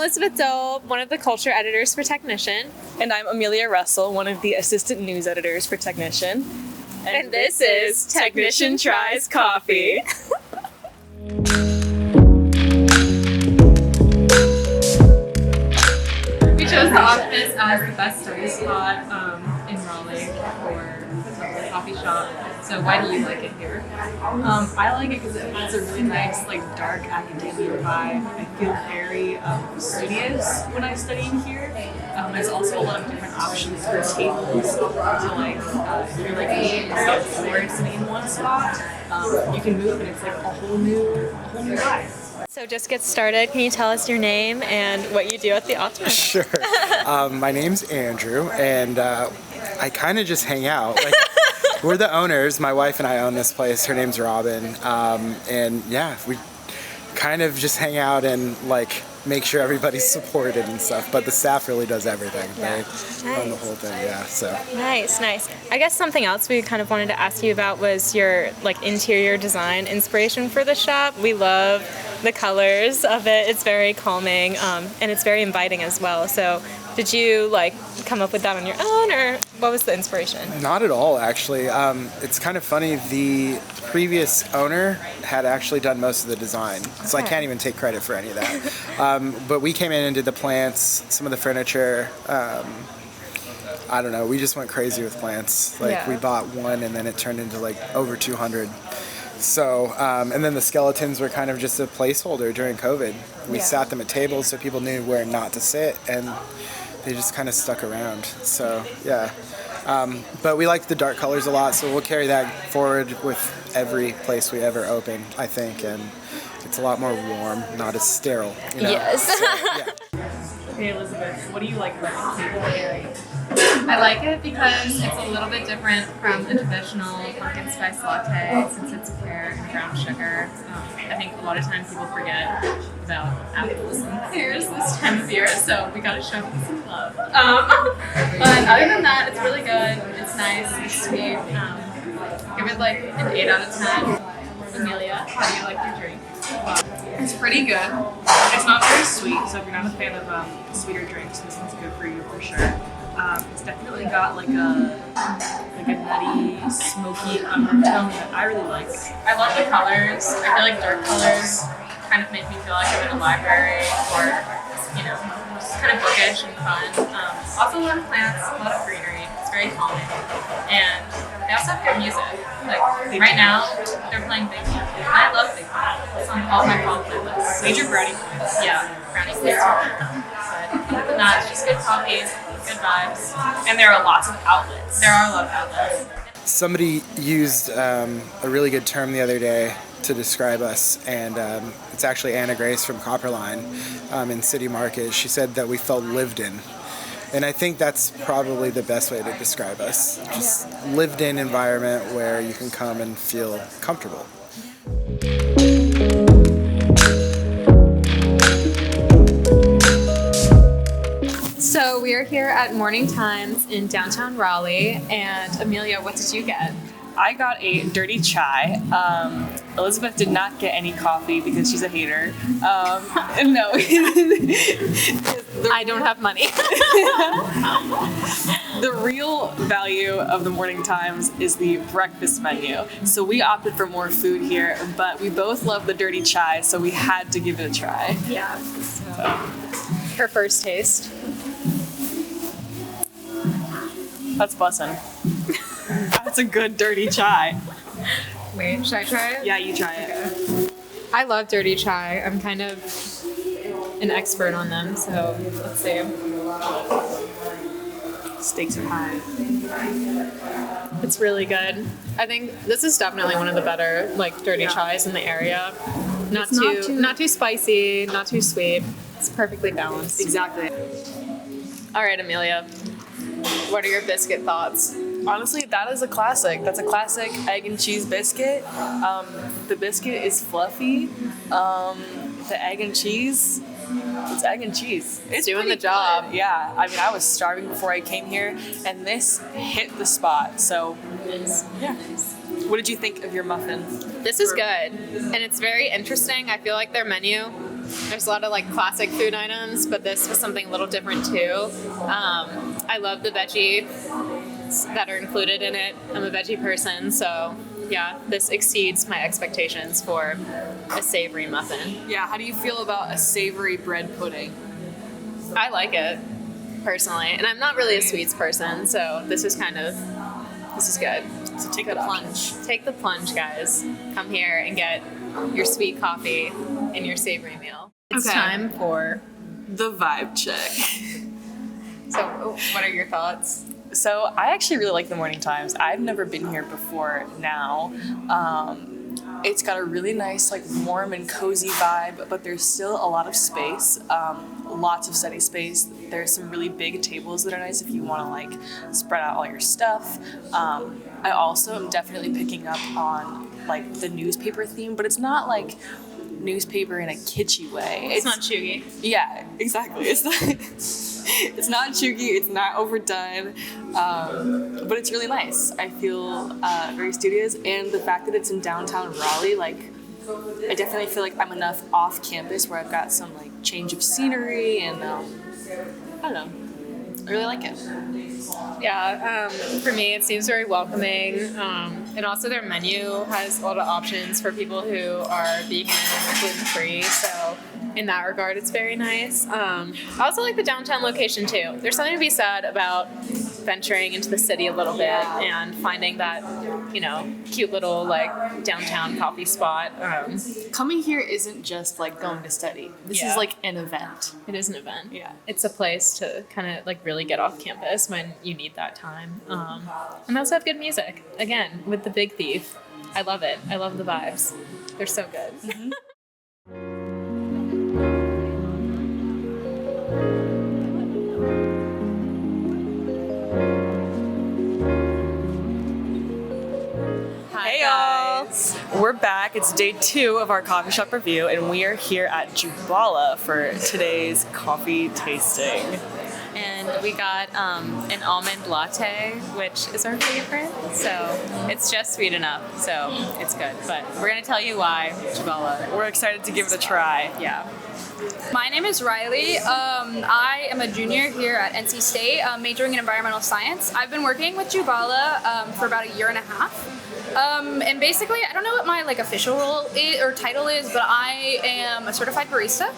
Elizabeth Doe, one of the culture editors for Technician. And I'm Amelia Russell, one of the assistant news editors for Technician. And this is Technician Tries Coffee. We chose the office as the best study spot in Raleigh for a coffee shop. So why do you like it here? I like it because it has a really nice, like, dark academia vibe. I feel very studious when I study in here. There's also a lot of different options for tables. So, like, if you're like me and get bored sitting in one spot, you can move and it's like a whole new vibe. So just get started. Can you tell us your name and what you do at the office? Sure. My name's Andrew, and I kind of just hang out. Like, we're the owners. My wife and I own this place. Her name's Robin, and yeah, we kind of just hang out and like make sure everybody's supported and stuff. But the staff really does everything. Yeah. They run the whole thing. Yeah. So. Nice. I guess something else we kind of wanted to ask you about was your like interior design inspiration for the shop. We love the colors of it. It's very calming, and it's very inviting as well. So did you like come up with that on your own, or what was the inspiration? Not at all, actually. It's kind of funny. The previous owner had actually done most of the design, so I can't even take credit for any of that. But we came in and did the plants, some of the furniture. I don't know. We just went crazy with plants. Like we bought one, and then it turned into like over 200. So, and then the skeletons were kind of just a placeholder during COVID. We sat them at tables so people knew where not to sit, and they just kind of stuck around. So, yeah. But we like the dark colors a lot, so we'll carry that forward with every place we ever open, I think. And it's a lot more warm, not as sterile. You know? Yes. So, yeah. Hey Elizabeth, what do you like about it? I like it because it's a little bit different from the traditional pumpkin spice latte since it's pear and brown sugar. I think a lot of times people forget about apples and pears this time of year, so we gotta show them some love. But other than that, it's really good. It's nice. It's sweet. Give it like an 8 out of 10. Amelia, how do you like your drink? It's pretty good. It's not very sweet, so if you're not a fan of sweeter drinks, this one's good for you for sure. It's definitely got like a nutty, smoky undertone that I really like. I love the colors. I feel like dark colors kind of make me feel like I'm in a library or, you know, just kind of bookish and fun. Also a lot of plants, a lot of greenery. It's very calming. And they also have good music. Like right now, they're playing Big Band. I love Big Band. It's on all my fall playlists. Major brownie points. Yeah, brownie points. But other than that, it's just good coffee, good vibes. And there are lots of outlets. There are a lot of outlets. Somebody used a really good term the other day to describe us, and it's actually Anna Grace from Copperline in City Market. She said that we felt lived in. And I think that's probably the best way to describe us. Just lived in environment where you can come and feel comfortable. So we are here at Morning Times in downtown Raleigh, and Amelia, what did you get? I got a dirty chai. Elizabeth did not get any coffee because she's a hater. No. I don't have money. The real value of the Morning Times is the breakfast menu. So we opted for more food here, but we both love the dirty chai, so we had to give it a try. Yeah. So. Her first taste. That's bussin'. That's a good dirty chai. Wait, should I try it? Yeah, you try it. I love dirty chai. I'm kind of an expert on them, so let's see. Stakes are high. It's really good. I think this is definitely one of the better like dirty chais in the area. Not too spicy, not too sweet. It's perfectly balanced. Exactly. All right, Amelia. What are your biscuit thoughts? Honestly, that is a classic. That's a classic egg and cheese biscuit. The biscuit is fluffy. The egg and cheese, it's egg and cheese. It's doing the good. job. Yeah, I mean, I was starving before I came here, and this hit the spot. So, yeah. What did you think of your muffin? This is good, and it's very interesting. I feel like their menu There's a lot of like classic food items, but this was something a little different too. I love the veggies that are included in it. I'm a veggie person, so yeah, this exceeds my expectations for a savory muffin. Yeah, how do you feel about a savory bread pudding? I like it, personally, and I'm not really a sweets person, so this is good. So take the plunge. Take the plunge, guys. Come here and get your sweet coffee and your savory meal. It's Okay. time for... The vibe check. So, what are your thoughts? So I actually really like the morning times. I've never been here before now. It's got a really nice, like, warm and cozy vibe, but there's still a lot of space, lots of study space. There's some really big tables that are nice if you want to, like, spread out all your stuff. I also am definitely picking up on, like, the newspaper theme, but it's not, like, newspaper in a kitschy way. It's not chuggy. Yeah, exactly. It's not, it's not chuggy, it's not overdone, but it's really nice. I feel very studious, and the fact that it's in downtown Raleigh, like, I definitely feel like I'm enough off campus where I've got some like change of scenery, and I don't know, I really like it. Yeah, for me, it seems very welcoming. And also their menu has a lot of options for people who are vegan and gluten-free. So in that regard, it's very nice. I also like the downtown location too. There's something to be said about venturing into the city a little bit and finding that, you know, cute little like downtown coffee spot. Coming here isn't just like going to study. This Yeah. is like an event. It is an event. Yeah. It's a place to kind of like really get off campus when you need that time. And they also have good music. Again, with the Big Thief. I love it. I love the vibes. They're so good. Hi, Hey y'all! We're back. It's day 2 of our coffee shop review, and we are here at Jubala for today's coffee tasting. And we got an almond latte, which is our favorite. So it's just sweet enough. So it's good. But we're going to tell you why Jubala. We're excited to give it a try. Yeah. My name is Riley. I am a junior here at NC State, majoring in environmental science. I've been working with Jubala for about a year and a half. And basically, I don't know what my like official role or title is, but I am a certified barista.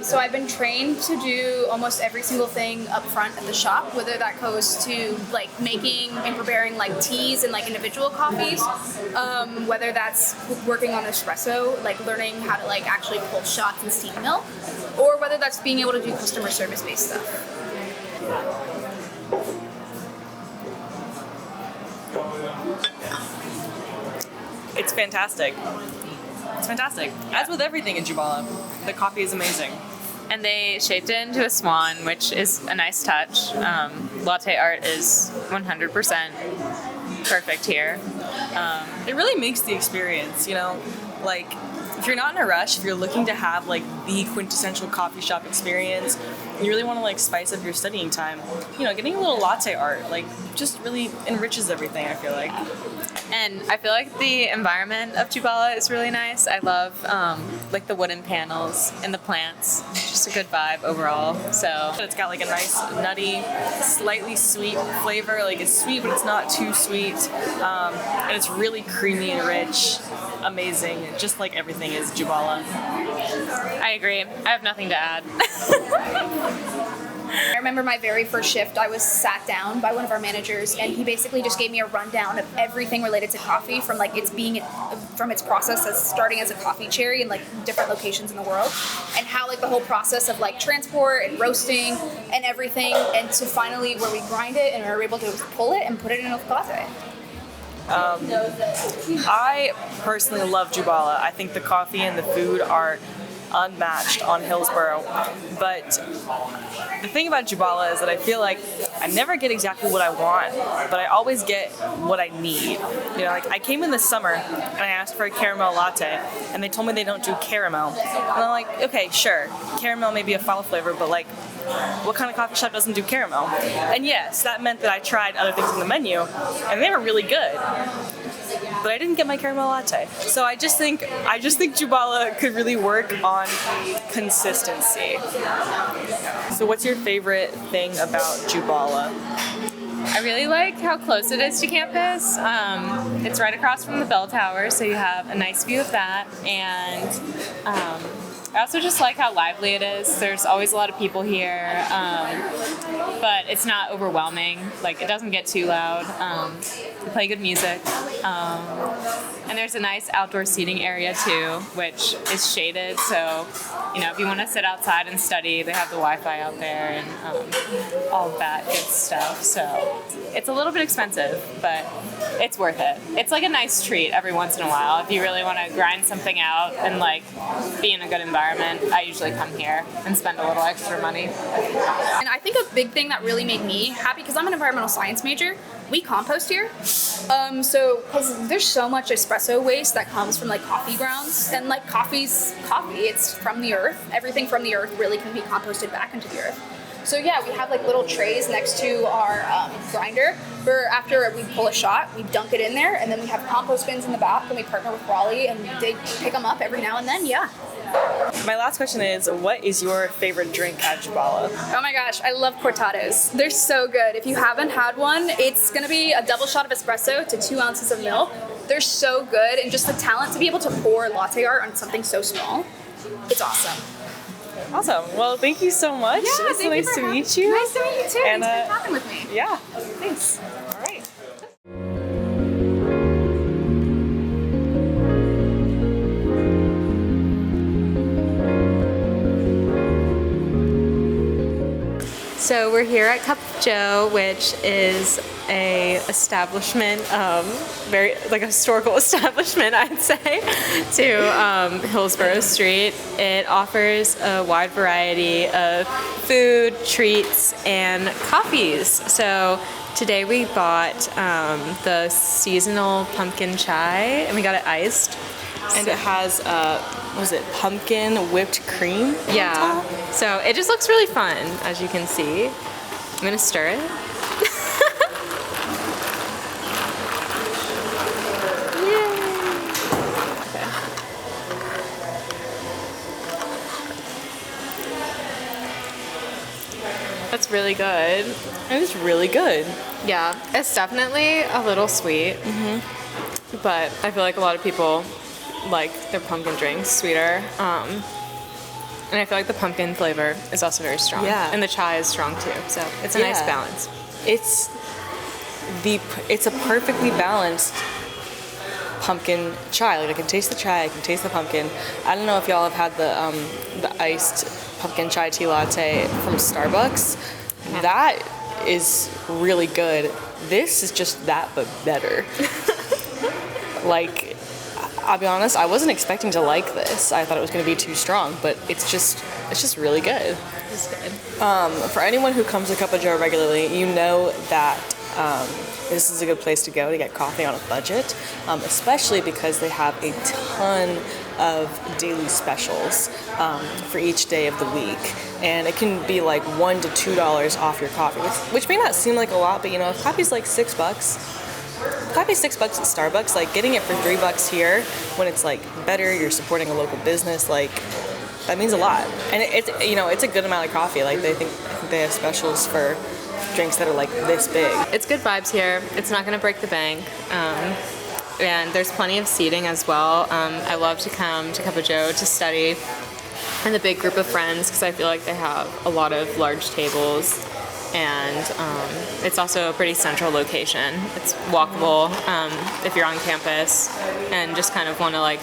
So I've been trained to do almost every single thing up front at the shop, whether that goes to like making and preparing like teas and like individual coffees, whether that's working on espresso, like learning how to like actually pull shots and steam milk, or whether that's being able to do customer service based stuff. It's fantastic. It's fantastic. As with everything in Jubala, the coffee is amazing. And they shaped it into a swan, which is a nice touch. Latte art is 100% perfect here. It really makes the experience, you know, like if you're not in a rush, if you're looking to have like the quintessential coffee shop experience, and you really want to like spice up your studying time, you know, getting a little latte art like just really enriches everything, I feel like. And I feel like the environment of Jubala is really nice. I love like the wooden panels and the plants. Just a good vibe overall. So It's got like a nice nutty, slightly sweet flavor. Like it's sweet, but it's not too sweet. And it's really creamy and rich. Amazing. Just like everything is Jubala. I agree. I have nothing to add. I remember my very first shift, I was sat down by one of our managers, and he basically just gave me a rundown of everything related to coffee, from like from its process as starting as a coffee cherry in like different locations in the world, and how like the whole process of like transport and roasting and everything, and to finally where we grind it and are able to pull it and put it in a latte. I personally love Jubala. I think the coffee and the food are unmatched on Hillsborough. But the thing about Jubala is that I feel like I never get exactly what I want, but I always get what I need. You know, like I came in this summer and I asked for a caramel latte, and they told me they don't do caramel. And I'm like, okay, sure, caramel may be a fall flavor, but like what kind of coffee shop doesn't do caramel? And yes, that meant that I tried other things on the menu, and they were really good. But I didn't get my caramel latte. So I just think Jubala could really work on consistency. So what's your favorite thing about Jubala? I really like how close it is to campus. It's right across from the bell tower, so you have a nice view of that. And I also just like how lively it is. There's always a lot of people here, but it's not overwhelming. Like, it doesn't get too loud. They play good music. And there's a nice outdoor seating area too, which is shaded. So, you know, if you want to sit outside and study, they have the Wi-Fi out there and all of that good stuff. So it's a little bit expensive, but it's worth it. It's like a nice treat every once in a while. If you really want to grind something out and like be in a good environment, I usually come here and spend a little extra money. And I think a big thing that really made me happy, because I'm an environmental science major, we compost here. Because there's so much espresso waste that comes from like coffee grounds, and like coffee's coffee, it's from the earth. Everything from the earth really can be composted back into the earth. So yeah, we have like little trays next to our grinder where after we pull a shot, we dunk it in there, and then we have compost bins in the back, and we partner with Raleigh, and they pick them up every now and then, yeah. My last question is, what is your favorite drink at Jubala? Oh my gosh, I love cortados. They're so good. If you haven't had one, it's gonna be a double shot of espresso to 2 ounces of milk. They're so good, and just the talent to be able to pour latte art on something so small, it's awesome. Awesome. Well, thank you so much. Yeah, it's so nice to meet you. Nice to meet you too. And, Thanks for talking with me. Yeah, thanks. All right. So we're here at Cup of Joe, which is a establishment, very like a historical establishment, I'd say, to Hillsborough Street. It offers a wide variety of food, treats, and coffees. So today we bought the seasonal pumpkin chai, and we got it iced. And it has, was it pumpkin whipped cream? Yeah. So it just looks really fun, as you can see. I'm gonna stir it. That's really good. It is really good. Yeah, it's definitely a little sweet, but I feel like a lot of people like their pumpkin drinks sweeter. And I feel like the pumpkin flavor is also very strong. Yeah. And the chai is strong too, so it's a nice balance. It's a perfectly balanced pumpkin chai. Like, I can taste the chai, I can taste the pumpkin. I don't know if y'all have had the iced pumpkin chai tea latte from Starbucks. Yeah. That is really good. This is just that, but better. Like, I'll be honest, I wasn't expecting to like this. I thought it was going to be too strong, but it's just really good. It's good. For anyone who comes to Cup of Joe regularly, you know that this is a good place to go to get coffee on a budget, especially because they have a ton of daily specials for each day of the week. And it can be like $1 to $2 off your coffee, which may not seem like a lot, but you know, if coffee's like $6, coffee's $6 at Starbucks, like getting it for $3 here when it's like better, you're supporting a local business, like that means a lot. And it's, you know, it's a good amount of coffee. Like I think they have specials for drinks that are like this big. It's good vibes here. It's not going to break the bank. And there's plenty of seating as well. I love to come to Cup of Joe to study in a big group of friends because I feel like they have a lot of large tables. And it's also a pretty central location. It's walkable if you're on campus and just kind of want to like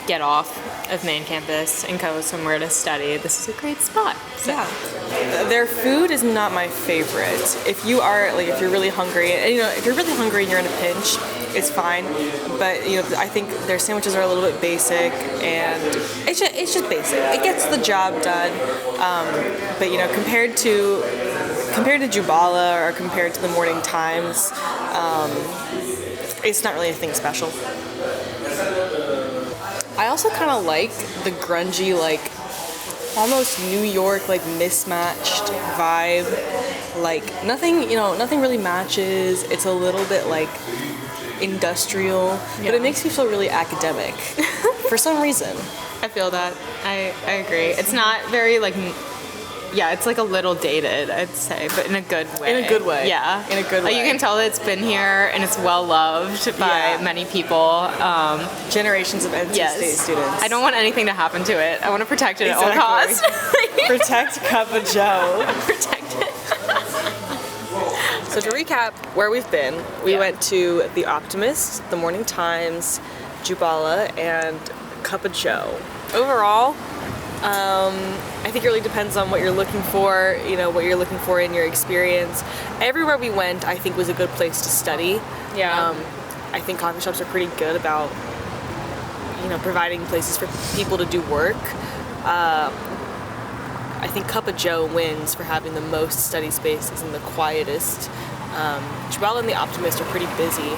get off of main campus and go somewhere to study. This is a great spot. So. Yeah. Their food is not my favorite. If you are like, if you're really hungry, and you know, if you're really hungry and you're in a pinch, it's fine. But you know, I think their sandwiches are a little bit basic, and it's just basic. It gets the job done. But you know, compared to Jubala or compared to the Morning Times, it's not really anything special. I also kind of like the grungy, like almost New York, like mismatched vibe. Like nothing, nothing really matches. It's a little bit like industrial, but it makes me feel really academic for some reason. I feel that. I agree. It's not very like, yeah, it's like a little dated, I'd say, but in a good way. In a good way. Yeah. In a good Like way. you can tell that it's been here and it's well loved by many people. Generations of NC State students. I don't want anything to happen to it. I want to protect it at all costs. Protect Cup of Joe. Protect it. So to recap where we've been, we went to The Optimist, The Morning Times, Jubala, and Cup of Joe. Overall, I think it really depends on what you're looking for, what you're looking for in your experience. Everywhere we went, I think, was a good place to study. Yeah. I think coffee shops are pretty good about, providing places for people to do work. I think Cup of Joe wins for having the most study spaces and the quietest. Jubala and The Optimist are pretty busy.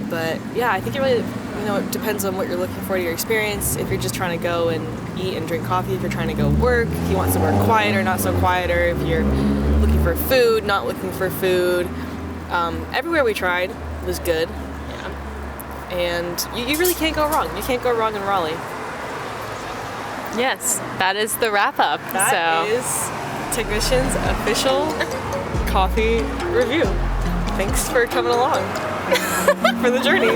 But yeah, I think it really, it depends on what you're looking for to your experience. If you're just trying to go and eat and drink coffee, if you're trying to go work, if you want somewhere quieter, not so quieter, if you're looking for food, not looking for food. Everywhere we tried was good. Yeah. And you really can't go wrong. You can't go wrong in Raleigh. Yes, that is the wrap up. That is Technician's official coffee review. Thanks for coming along for the journey.